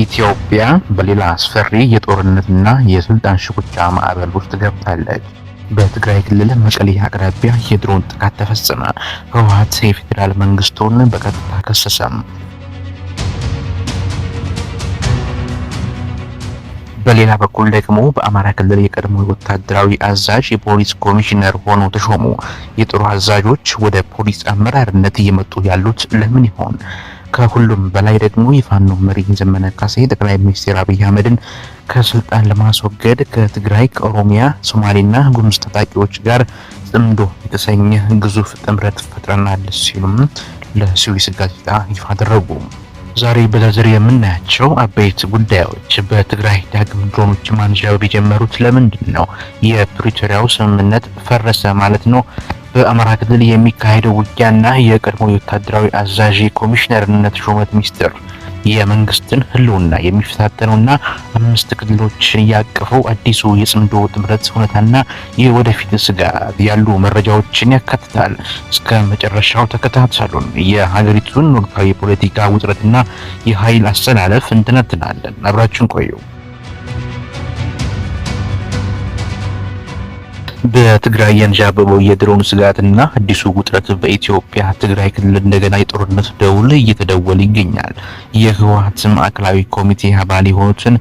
ኢትዮጵያ በሌላ አስፈሪ የጦርነትና የስልጣን ሽኩቻ ማዕበል ውስጥ ገብታለች። በትግራይ ክልል መቀሌ አቅራቢያ የድሮን ጥቃት ተፈጸመ። ህወሓት የፌዴራል መንግስቱን በቀጥታ ከሰሰም። በሌላ በኩል ደግሞ በአማራ ክልል የቀድሞ ወታደራዊ አዛዥ የፖሊስ ኮሚሽነር ሆነው ተሾሙ። የጦር አዛዦች ወደ ፖሊስ አመራርነት እየመጡ ያሉት ለምን ይሆን? ከሁሉም በላይ ደግሞ የፋኖ መሪ ዘመነ ካሴ ጠቅላይ ሚኒስትር አብይ አህመድን ከስልጣን ለማስወገድ ከትግራይ፣ ከኦሮሚያ፣ ሶማሌና ጉሙዝ ታጣቂዎች ጋር ጽምዶ የተሰኘ ግዙፍ ጥምረት ፈጥረናል ሲሉም ለስዊስ ጋዜጣ ይፋ አደረጉ። ዛሬ በዝርዝር የምናያቸው አበይት ጉዳዮች፣ በትግራይ ዳግም ድሮኖች ማንዣበብ የጀመሩት ለምንድን ነው? የፕሪቶሪያው ስምምነት ፈረሰ ማለት ነው? በአማራ ክልል የሚካሄደው ውጊያና የቀድሞ ወታደራዊ አዛዥ ኮሚሽነርነት ሹመት ሚስጥር፣ የመንግስትን ህልውና የሚፈታተነውና 5 ክልሎችን ያቀፈው አዲሱ የጽምዶ ጥምረት ሁኔታና የወደፊት ስጋት ያሉ መረጃዎችን ያካትታል። እስከ መጨረሻው ተከታተሉን። የሀገሪቱን ወቅታዊ የፖለቲካ ውጥረትና የኃይል አሰላለፍ እንተነትናለን። አብራችሁን ቆዩ። በትግራይ ያንዣበበው የድሮን ስጋትና አዲሱ ውጥረት በኢትዮጵያ ትግራይ ክልል እንደገና የጦርነት ደውል እየተደወለ ይገኛል። የህወሓት ማዕከላዊ ኮሚቴ አባል የሆኑትን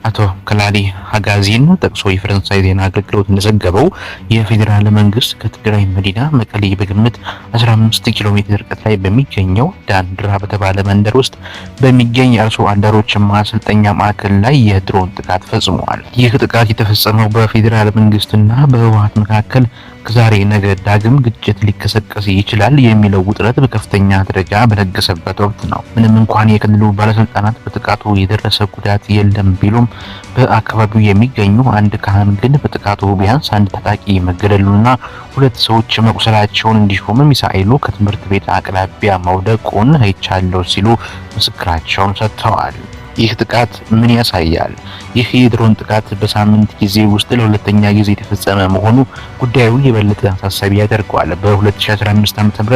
አቶ ከላሊ ሀጋዚን ጠቅሶ የፈረንሳይ ዜና አገልግሎት እንደዘገበው የፌዴራል መንግስት ከትግራይ መዲና መቀሌ በግምት 15 ኪሎ ሜትር ርቀት ላይ በሚገኘው ዳንድራ በተባለ መንደር ውስጥ በሚገኝ አርሶ አደሮች ማሰልጠኛ ማዕከል ላይ የድሮን ጥቃት ፈጽሟል። ይህ ጥቃት የተፈጸመው በፌዴራል መንግስትና በህወሓት መካከል ከዛሬ ነገ ዳግም ግጭት ሊቀሰቀስ ይችላል የሚለው ውጥረት በከፍተኛ ደረጃ በነገሰበት ወቅት ነው። ምንም እንኳን የክልሉ ባለስልጣናት በጥቃቱ የደረሰ ጉዳት የለም ቢሉም በአካባቢው የሚገኙ አንድ ካህን ግን በጥቃቱ ቢያንስ አንድ ታጣቂ መገደሉና 2 ሰዎች መቁሰላቸውን እንዲሁም ሚሳኤሉ ከትምህርት ቤት አቅራቢያ መውደቁን አይቻለሁ ሲሉ ምስክራቸውን ሰጥተዋል። ይህ ጥቃት ምን ያሳያል? ይህ የድሮን ጥቃት በሳምንት ጊዜ ውስጥ ለሁለተኛ ጊዜ የተፈጸመ መሆኑ ጉዳዩ የበለጠ አሳሳቢ ያደርገዋል። በ2015 ዓ.ም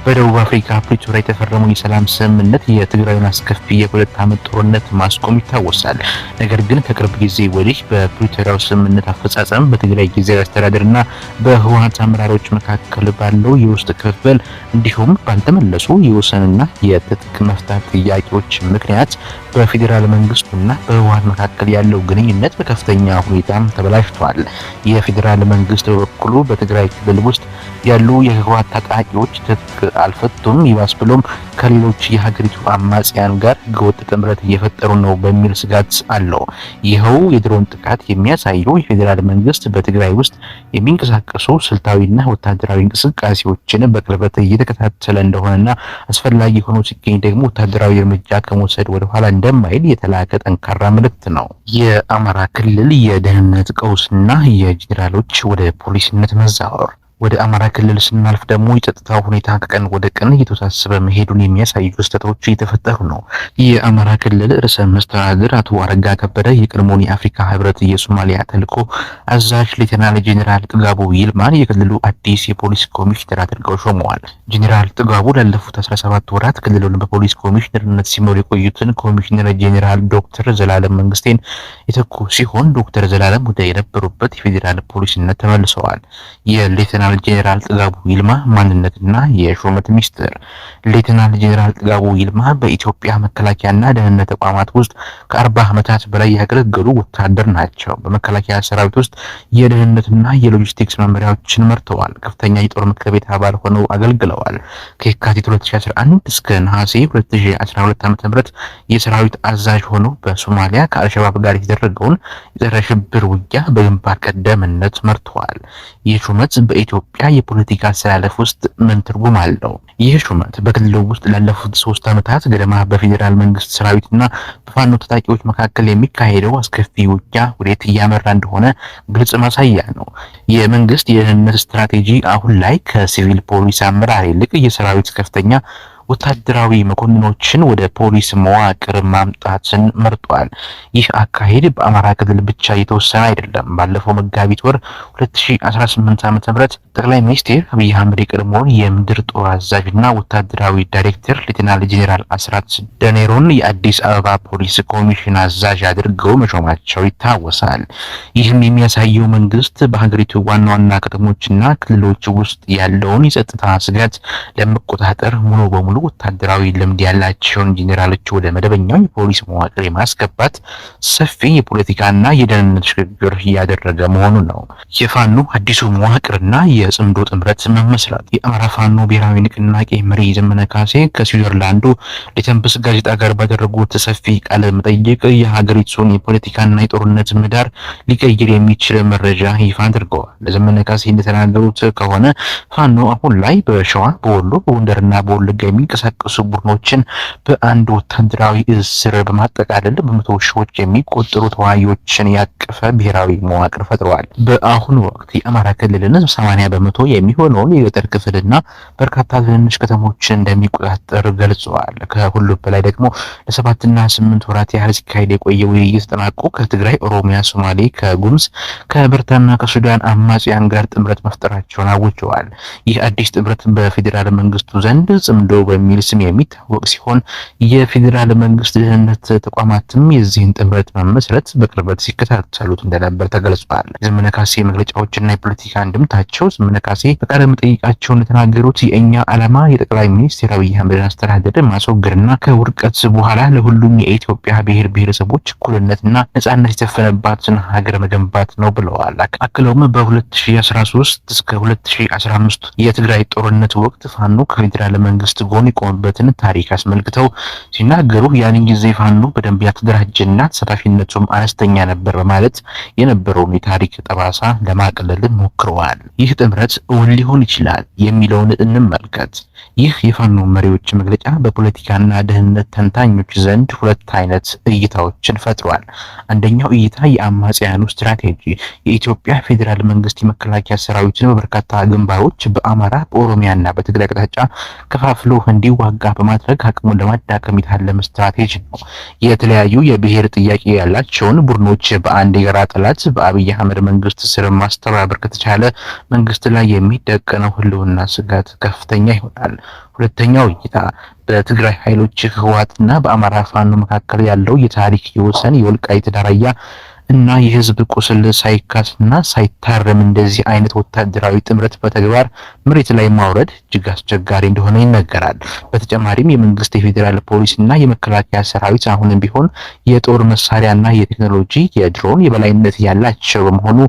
በደቡብ አፍሪካ ፕሪቶሪያ የተፈረመው የሰላም ስምምነት የትግራይን አስከፊ የ2 ዓመት ጦርነት ማስቆም ይታወሳል። ነገር ግን ከቅርብ ጊዜ ወዲህ በፕሪቶሪያው ስምምነት አፈጻጸም በትግራይ ጊዜያዊ አስተዳደርና በህወሓት አመራሮች መካከል ባለው የውስጥ ክፍፍል እንዲሁም ባልተመለሱ የወሰንና የትጥቅ መፍታት ጥያቄዎች ምክንያት በፌዴራል መንግስቱና በህወሓት መካከል ያለው ግንኙነት በከፍተኛ ሁኔታ ተበላሽቷል። የፌዴራል መንግስት በበኩሉ በትግራይ ክልል ውስጥ ያሉ የህወሓት ታጣቂዎች ትጥቅ አልፈቱም፣ ይባስ ብሎም ከሌሎች የሀገሪቱ አማጽያን ጋር ህገወጥ ጥምረት እየፈጠሩ ነው በሚል ስጋት አለው። ይኸው የድሮን ጥቃት የሚያሳየው የፌዴራል መንግስት በትግራይ ውስጥ የሚንቀሳቀሱ ስልታዊና ወታደራዊ እንቅስቃሴዎችን በቅርበት እየተከታተለ እንደሆነና አስፈላጊ ሆኖ ሲገኝ ደግሞ ወታደራዊ እርምጃ ከመውሰድ ወደ ኋላ እንደማይል የተላከ ጠንካራ መልእክት ነው። የአማራ ክልል የደህንነት ቀውስና የጄኔራሎች ወደ ፖሊስነት መዛወር። ወደ አማራ ክልል ስናልፍ ደግሞ የጸጥታው ሁኔታ ከቀን ወደ ቀን እየተወሳሰበ መሄዱን የሚያሳዩ ክስተቶች እየተፈጠሩ ነው። የአማራ ክልል ርዕሰ መስተዳድር አቶ አረጋ ከበደ የቀድሞውን የአፍሪካ ህብረት የሶማሊያ ተልዕኮ አዛዥ ሌተናል ጄኔራል ጥጋቡ ይልማን የክልሉ አዲስ የፖሊስ ኮሚሽነር አድርገው ሾመዋል። ጄኔራል ጥጋቡ ላለፉት 17 ወራት ክልሉን በፖሊስ ኮሚሽነርነት ሲመሩ የቆዩትን ኮሚሽነር ጄኔራል ዶክተር ዘላለም መንግስቴን የተኩ ሲሆን ዶክተር ዘላለም ወደ የነበሩበት የፌዴራል ፖሊስነት ተመልሰዋል። የሌተናል ጄኔራል ጥጋቡ ይልማ ማንነትና የሹመት ሚስጥር። ሌተናል ጄኔራል ጥጋቡ ይልማ በኢትዮጵያ መከላከያና ደህንነት ተቋማት ውስጥ ከ40 ዓመታት በላይ ያገለገሉ ወታደር ናቸው። በመከላከያ ሰራዊት ውስጥ የደህንነትና የሎጂስቲክስ መመሪያዎችን መርተዋል። ከፍተኛ የጦር ምክር ቤት አባል ሆነው አገልግለዋል። ከየካቲት 2011 እስከ ነሐሴ 2012 ዓ.ም የሰራዊት አዛዥ ሆነው በሶማሊያ ከአልሸባብ ጋር የተደረገውን የጸረ ሽብር ውጊያ በግንባር ቀደምነት መርተዋል። ይህ ሹመት በኢትዮጵያ የፖለቲካ አሰላለፍ ውስጥ ምን ትርጉም አለው? ይህ ሹመት በክልሉ ውስጥ ላለፉት 3 ዓመታት ገደማ በፌዴራል መንግስት ሰራዊትና በፋኖ ታጣቂዎች መካከል የሚካሄደው አስከፊ ውጊያ ወዴት እያመራ እንደሆነ ግልጽ ማሳያ ነው። የመንግስት የደህንነት ስትራቴጂ አሁን ላይ ከሲቪል ፖሊስ አመራር ይልቅ የሰራዊት ከፍተኛ ወታደራዊ መኮንኖችን ወደ ፖሊስ መዋቅር ማምጣትን መርጧል። ይህ አካሄድ በአማራ ክልል ብቻ የተወሰነ አይደለም። ባለፈው መጋቢት ወር 2018 ዓ.ም ጠቅላይ ሚኒስትር አብይ አህመድ የቀድሞውን የምድር ጦር አዛዥና ወታደራዊ ዳይሬክተር ሌተናል ጄኔራል አስራት ደኔሮን የአዲስ አበባ ፖሊስ ኮሚሽን አዛዥ አድርገው መሾማቸው ይታወሳል። ይህም የሚያሳየው መንግስት በሀገሪቱ ዋና ዋና ከተሞችና ክልሎች ውስጥ ያለውን የጸጥታ ስጋት ለመቆጣጠር ሙሉ በሙሉ ወታደራዊ ልምድ ያላቸውን ጄኔራሎች ወደ መደበኛው የፖሊስ መዋቅር የማስገባት ሰፊ የፖለቲካና የደህንነት ሽግግር እያደረገ መሆኑ ነው። የፋኖ አዲሱ መዋቅርና የጽምዶ ጥምረት መመስረት። የአማራ ፋኖ ብሔራዊ ንቅናቄ መሪ ዘመነ ካሴ ከስዊዘርላንዱ ሌተንብስ ጋዜጣ ጋር ባደረጉት ሰፊ ቃለ መጠይቅ የሀገሪቱን የፖለቲካና የጦርነት ምህዳር ሊቀይር የሚችል መረጃ ይፋ አድርገዋል። ለዘመነ ካሴ እንደተናገሩት ከሆነ ፋኖ አሁን ላይ በሸዋ፣ በወሎ፣ በጎንደርና በወለጋ የሚንቀሳቀሱ ቡድኖችን በአንድ ወታደራዊ እዝ ስር በማጠቃለል በመቶ ሺዎች የሚቆጠሩ ተዋጊዎችን ያቀፈ ብሔራዊ መዋቅር ፈጥረዋል። በአሁኑ ወቅት የአማራ ክልልን 80 በመቶ የሚሆነውን የገጠር ክፍልና በርካታ ትንንሽ ከተሞችን እንደሚቆጣጠር ገልጸዋል። ከሁሉም በላይ ደግሞ ለ7 እና 8 ወራት ያህል ሲካሄድ የቆየው ውይይት ተጠናቆ ከትግራይ፣ ኦሮሚያ፣ ሶማሌ፣ ከጉምዝ፣ ከበርታና ከሱዳን አማጽያን ጋር ጥምረት መፍጠራቸውን አውጀዋል። ይህ አዲስ ጥምረት በፌዴራል መንግስቱ ዘንድ ጽምዶ በሚል ስም የሚታወቅ ሲሆን የፌዴራል መንግስት ደህንነት ተቋማትም የዚህን ጥምረት መመስረት በቅርበት ሲከታተሉት እንደነበር ተገልጿል። ዘመነ ካሴ መግለጫዎችና የፖለቲካ እንድምታቸው። ዘመነ ካሴ በቃለ መጠይቃቸው እንደተናገሩት የእኛ ዓላማ የጠቅላይ ሚኒስትር አብይ አህመድን አስተዳደር ማስወገድና ከውድቀት በኋላ ለሁሉም የኢትዮጵያ ብሔር ብሔረሰቦች እኩልነትና ነጻነት የተፈነባትን ሀገር መገንባት ነው ብለዋል። አክለውም በ2013 እስከ 2015 የትግራይ ጦርነት ወቅት ፋኖ ከፌዴራል መንግስት ጎን የቆመበትን ታሪክ አስመልክተው ሲናገሩ ያንን ጊዜ ፋኖ በደንብ ያልተደራጀና ተሳታፊነቱም አነስተኛ ነበር በማለት የነበረውን የታሪክ ጠባሳ ለማቅለል ሞክረዋል። ይህ ጥምረት እውን ሊሆን ይችላል የሚለውን እንመልከት። ይህ የፋኖ መሪዎች መግለጫ በፖለቲካና ደህንነት ተንታኞች ዘንድ ሁለት አይነት እይታዎችን ፈጥሯል። አንደኛው እይታ የአማጽያኑ ስትራቴጂ የኢትዮጵያ ፌዴራል መንግስት የመከላከያ ሰራዊትን በበርካታ ግንባሮች በአማራ፣ በኦሮሚያና በትግራይ አቅጣጫ ከፋፍሎ እንዲዋጋ በማድረግ አቅሙን ለማዳከም የታለመ ስትራቴጂ ነው። የተለያዩ የብሔር ጥያቄ ያላቸውን ቡድኖች በአንድ የጋራ ጠላት በአብይ አህመድ መንግስት ስር ማስተባበር ከተቻለ መንግስት ላይ የሚደቀነው ህልውና ስጋት ከፍተኛ ይሆናል። ሁለተኛው እይታ በትግራይ ኃይሎች ህወሓትና በአማራ ፋኖ መካከል ያለው የታሪክ የወሰን የወልቃይት ራያ እና የህዝብ ቁስል ሳይካስና ሳይታረም እንደዚህ አይነት ወታደራዊ ጥምረት በተግባር መሬት ላይ ማውረድ እጅግ አስቸጋሪ እንደሆነ ይነገራል። በተጨማሪም የመንግስት የፌዴራል ፖሊስና የመከላከያ ሰራዊት አሁንም ቢሆን የጦር መሳሪያና የቴክኖሎጂ የድሮን የበላይነት ያላቸው በመሆኑ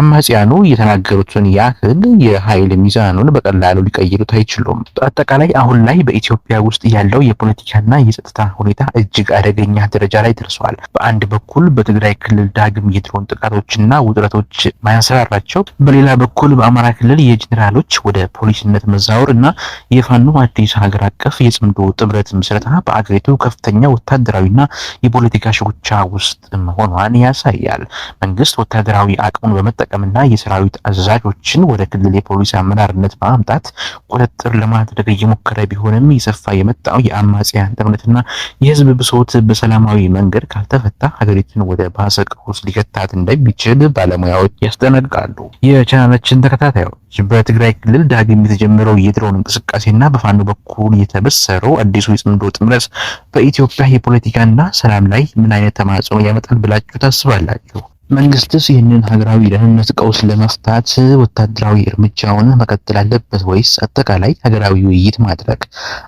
አማጽያኑ የተናገሩትን ያህል የኃይል ሚዛኑን በቀላሉ ሊቀይሩት አይችሉም። በአጠቃላይ አሁን ላይ በኢትዮጵያ ውስጥ ያለው የፖለቲካና የጸጥታ ሁኔታ እጅግ አደገኛ ደረጃ ላይ ደርሷል። በአንድ በኩል በትግራይ ክልል ዳግም የድሮን ጥቃቶችና ውጥረቶች ማያንሰራራቸው፣ በሌላ በኩል በአማራ ክልል የጄኔራሎች ወደ ፖሊስነት መዛወር እና የፋኖ አዲስ ሀገር አቀፍ የጽምዶ ጥምረት ምስረታ በአገሪቱ ከፍተኛ ወታደራዊና የፖለቲካ ሽኩቻ ውስጥ መሆኗን ያሳያል። መንግስት ወታደራዊ አቅሙን በመጠቀምና የሰራዊት አዛዦችን ወደ ክልል የፖሊስ አመራርነት በማምጣት ቁጥጥር ለማድረግ እየሞከረ ቢሆንም የሰፋ የመጣው የአማጽያን ጥምረትና የህዝብ ብሶት በሰላማዊ መንገድ ካልተፈታ ሀገሪቱን ወደ ባሰ ቀውስ ሊከታት እንደሚችል ባለሙያዎች ያስጠነቅቃሉ። የቻናላችን ተከታታዮች በትግራይ ክልል ዳግም የተጀመረው የድሮን እንቅስቃሴና በፋኖ በኩል የተበሰረው አዲሱ የጽምዶ ጥምረት በኢትዮጵያ የፖለቲካና ሰላም ላይ ምን አይነት ተማጽኖ ያመጣል ብላችሁ ታስባላችሁ? መንግስትስ ይህንን ሀገራዊ ደህንነት ቀውስ ለመፍታት ወታደራዊ እርምጃውን መቀጠል አለበት ወይስ አጠቃላይ ሀገራዊ ውይይት ማድረግ?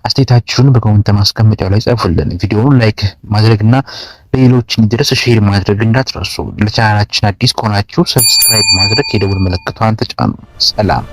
አስተያየታችሁን በኮሜንት ማስቀመጫው ላይ ጻፉልን። ቪዲዮውን ላይክ ማድረግና ለሌሎች እንዲደርስ ሼር ማድረግ እንዳትረሱ። ለቻናላችን አዲስ ከሆናችሁ ሰብስክራይብ ማድረግ የደውል ምልክቷን ተጫኑ። ሰላም።